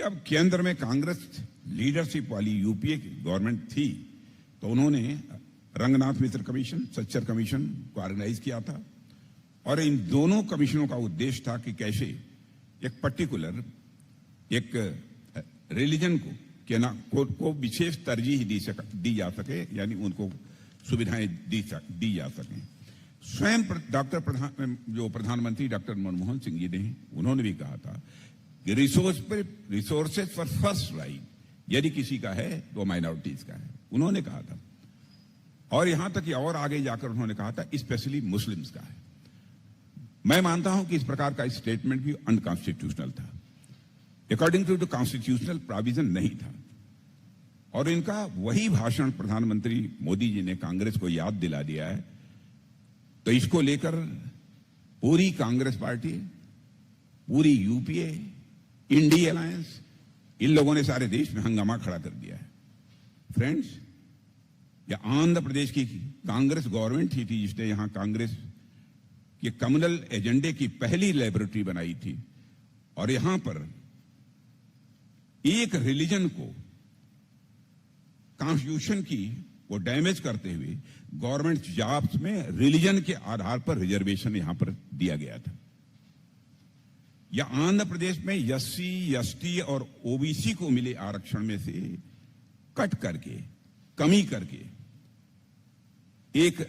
जब केंद्र में कांग्रेस लीडरशिप वाली यूपीए की गवर्नमेंट थी तो उन्होंने रंगनाथ मिश्र कमीशन, सच्चर कमीशन को ऑर्गेनाइज किया था और इन दोनों कमीशनों का उद्देश्य था कि कैसे एक पर्टिकुलर एक रिलीजन को विशेष तरजीह दी जा सके, यानी उनको सुविधाएं दी जा सकें। स्वयं प्रधानमंत्री डॉक्टर मनमोहन सिंह जी ने उन्होंने भी कहा था कि रिसोर्सेज फॉर फर्स्ट राइट, यदि किसी का है तो माइनॉरिटीज का है, उन्होंने कहा था। और यहां तक कि और आगे जाकर उन्होंने कहा था स्पेशली मुस्लिम्स का है। मैं मानता हूं कि इस प्रकार का स्टेटमेंट भी अनकॉन्स्टिट्यूशनल था, according to the constitutional provision नहीं था। और इनका वही भाषण प्रधानमंत्री मोदी जी ने कांग्रेस को याद दिला दिया है, तो इसको लेकर पूरी कांग्रेस पार्टी, पूरी यूपीए, इंडिया अलायंस, इन लोगों ने सारे देश में हंगामा खड़ा कर दिया है। फ्रेंड्स, या आंध्र प्रदेश की कांग्रेस गवर्नमेंट ही थी जिसने यहां कांग्रेस के कम्युनल एजेंडे की पहली लैबोरेटरी बनाई थी और यहां पर एक रिलीजन को कॉन्स्टिट्यूशन की वो डैमेज करते हुए गवर्नमेंट जॉब्स में रिलीजन के आधार पर रिजर्वेशन यहां पर दिया गया था। या आंध्र प्रदेश में एससी, एसटी और ओबीसी को मिले आरक्षण में से कट करके, कमी करके एक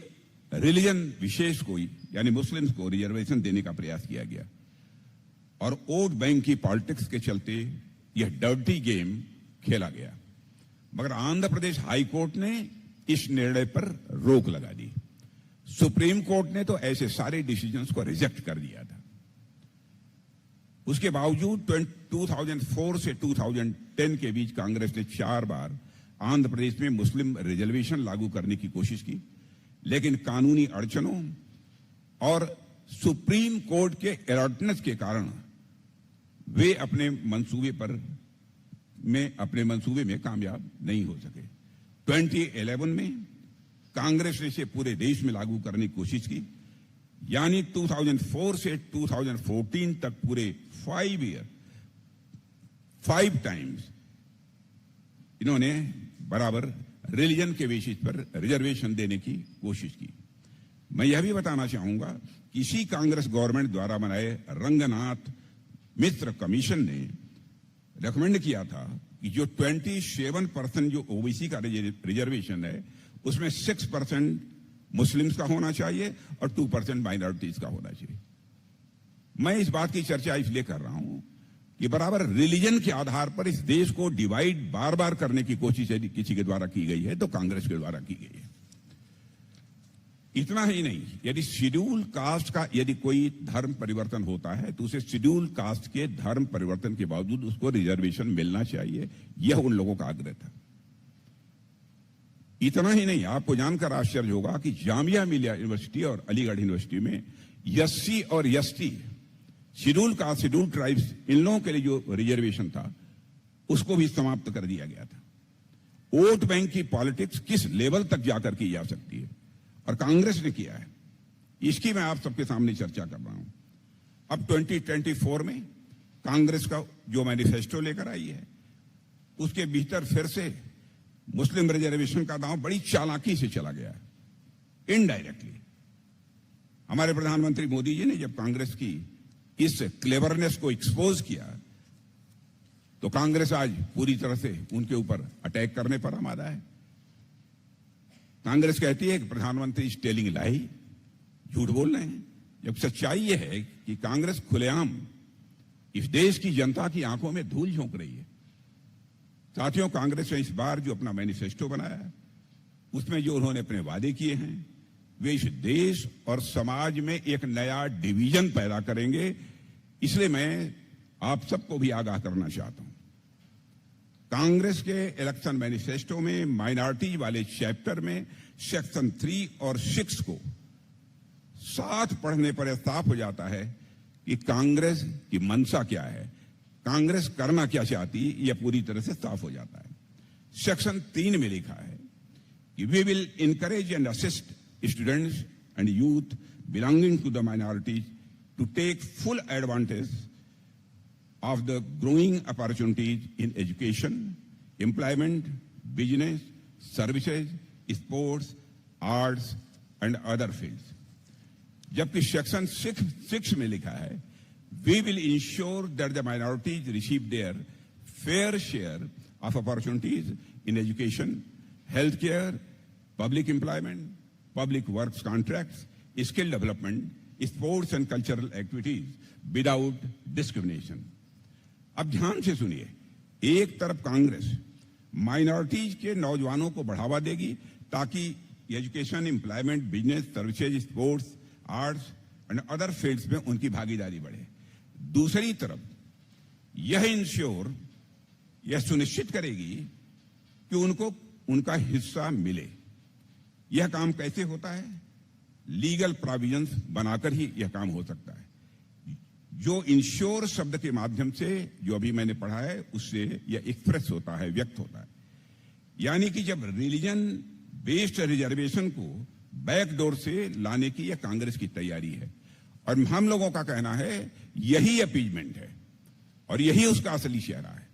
रिलीजन विशेष को, यानी मुस्लिम्स को रिजर्वेशन देने का प्रयास किया गया और वोट बैंक की पॉलिटिक्स के चलते यह डर्टी गेम खेला गया। मगर आंध्र प्रदेश हाई कोर्ट ने इस निर्णय पर रोक लगा दी। सुप्रीम कोर्ट ने तो ऐसे सारे डिसीजंस को रिजेक्ट कर दिया था। उसके बावजूद 2004 से 2010 के बीच कांग्रेस ने 4 बार आंध्र प्रदेश में मुस्लिम रिजर्वेशन लागू करने की कोशिश की, लेकिन कानूनी अड़चनों और सुप्रीम कोर्ट के एलर्टनेस के कारण वे अपने मंसूबे में कामयाब नहीं हो सके। 2011 में कांग्रेस ने इसे पूरे देश में लागू करने की कोशिश की, यानी 2004 से 2014 तक पूरे 5 टाइम्स इन्होंने बराबर रिलीजन के बेसिस पर रिजर्वेशन देने की कोशिश की। मैं यह भी बताना चाहूंगा कि इसी कांग्रेस गवर्नमेंट द्वारा बनाए रंगनाथ मिश्र कमीशन ने रिकमेंड किया था कि जो 27% जो ओबीसी का रिजर्वेशन है उसमें 6% मुस्लिम्स का होना चाहिए और 2% माइनॉरिटीज का होना चाहिए। मैं इस बात की चर्चा इसलिए कर रहा हूं कि बराबर रिलीजन के आधार पर इस देश को डिवाइड बार बार करने की कोशिश यदि किसी के द्वारा की गई है तो कांग्रेस के द्वारा की गई है। इतना ही नहीं, यदि शेड्यूल कास्ट का यदि कोई धर्म परिवर्तन होता है तो उसे शेड्यूल कास्ट के धर्म परिवर्तन के बावजूद उसको रिजर्वेशन मिलना चाहिए, यह उन लोगों का आग्रह था। इतना ही नहीं, आपको जानकर आश्चर्य होगा कि जामिया मिलिया यूनिवर्सिटी और अलीगढ़ यूनिवर्सिटी में एससी और ST, schedule caste, schedule tribes, इन लोगों के लिए जो रिजर्वेशन था उसको भी समाप्त कर दिया गया था। वोट बैंक की पॉलिटिक्स किस लेवल तक जाकर की जा सकती है और कांग्रेस ने किया है, इसकी मैं आप सबके सामने चर्चा कर रहा हूं। अब 2024 में कांग्रेस का जो मैनिफेस्टो लेकर आई है उसके भीतर फिर से मुस्लिम रिजर्वेशन का दांव बड़ी चालाकी से चला गया है, इनडायरेक्टली। हमारे प्रधानमंत्री मोदी जी ने जब कांग्रेस की इस क्लेवरनेस को एक्सपोज किया तो कांग्रेस आज पूरी तरह से उनके ऊपर अटैक करने पर आमादा है। कांग्रेस कहती है कि प्रधानमंत्री इज टेलिंग लाई, झूठ बोल रहे हैं, जब सच्चाई यह है कि कांग्रेस खुलेआम इस देश की जनता की आंखों में धूल झोंक रही है। साथियों, कांग्रेस ने इस बार जो अपना मैनिफेस्टो बनाया है उसमें जो उन्होंने अपने वादे किए हैं वे इस देश और समाज में एक नया डिवीजन पैदा करेंगे। इसलिए मैं आप सबको भी आगाह करना चाहता हूं, कांग्रेस के इलेक्शन मैनिफेस्टो में माइनॉरिटी वाले चैप्टर में सेक्शन 3 और 6 को साथ पढ़ने पर यह साफ हो जाता है कि कांग्रेस की मंशा क्या है, कांग्रेस करना क्या चाहती है, यह पूरी तरह से साफ हो जाता है। सेक्शन 3 में लिखा है कि we will encourage and assist students and youth belonging to the minorities to take full advantage of the growing opportunities in education, employment, business, services, sports, arts and other fields. जबकि section 6 में लिखा है, we will ensure that the minorities receive their fair share of opportunities in education, healthcare, public employment, public works contracts, skill development, sports and cultural activities without discrimination. अब ध्यान से सुनिए, एक तरफ कांग्रेस माइनॉरिटीज के नौजवानों को बढ़ावा देगी ताकि education, employment, business, services, sports, arts and other fields में उनकी भागीदारी बढ़े। दूसरी तरफ यह सुनिश्चित करेगी कि उनको उनका हिस्सा मिले। यह काम कैसे होता है? लीगल प्रोविजंस बनाकर ही यह काम हो सकता है। जो इंश्योर शब्द के माध्यम से जो अभी मैंने पढ़ा है उससे यह एक्सप्रेस होता है, व्यक्त होता है। यानी कि जब रिलीजन बेस्ड रिजर्वेशन को बैकडोर से लाने की यह कांग्रेस की तैयारी है और हम लोगों का कहना है यही अपीजमेंट है और यही उसका असली चेहरा है।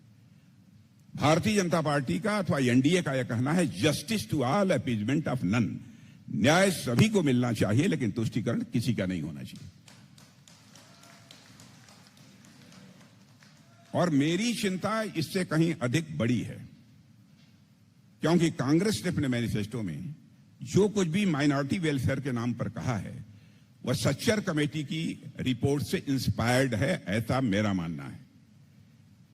भारतीय जनता पार्टी का अथवा एनडीए का यह कहना है justice to all, appeasement of none. न्याय सभी को मिलना चाहिए लेकिन तुष्टीकरण किसी का नहीं होना चाहिए। और मेरी चिंता इससे कहीं अधिक बड़ी है, क्योंकि कांग्रेस ने अपने मैनिफेस्टो में जो कुछ भी माइनॉरिटी वेलफेयर के नाम पर कहा है वह सच्चर कमेटी की रिपोर्ट से इंस्पायर्ड है, ऐसा मेरा मानना है।